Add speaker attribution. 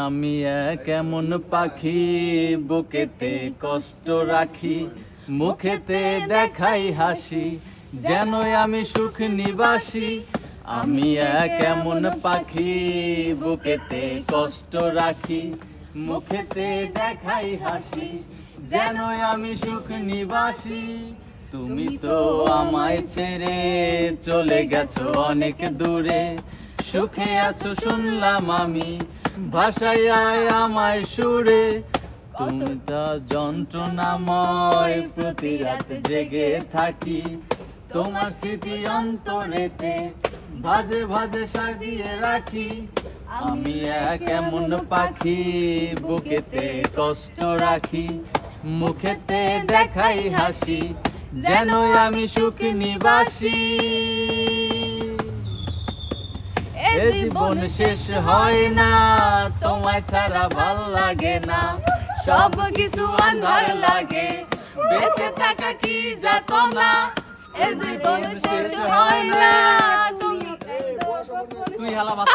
Speaker 1: আমি কেমন পাখি বুকেতে কষ্ট রাখি, মুখেতে দেখাই হাসি, যেন আমি সুখ নিবাসী। আমি কেমন পাখি বুকেতে কষ্ট রাখি, মুখেতে দেখাই হাসি, যেন আমি সুখ নিবাসী। তুমি তো আমায় ছেড়ে চলে গেছো অনেক দূরে, সুখে আছো শুনলাম আমি, ভাষায় আমায় সুরে। তুমি তো যন্ত্রণাময়, প্রতি রাত জেগে থাকি, তোমার স্মৃতি অন্তরেতে ভাজে ভাজে সাজিয়ে রাখি। আমি কেমন পাখি বুকেতে কষ্ট রাখি, মুখেতে দেখাই হাসি, যেন আমি সুখ নিবাসী। এ জীবন শেষ হয় না, তোমায় ছাড়া ভাল লাগে না, সব কিছু আন্ধার লাগে, বেঁচে থাকা কি যাতনা। এ জীবন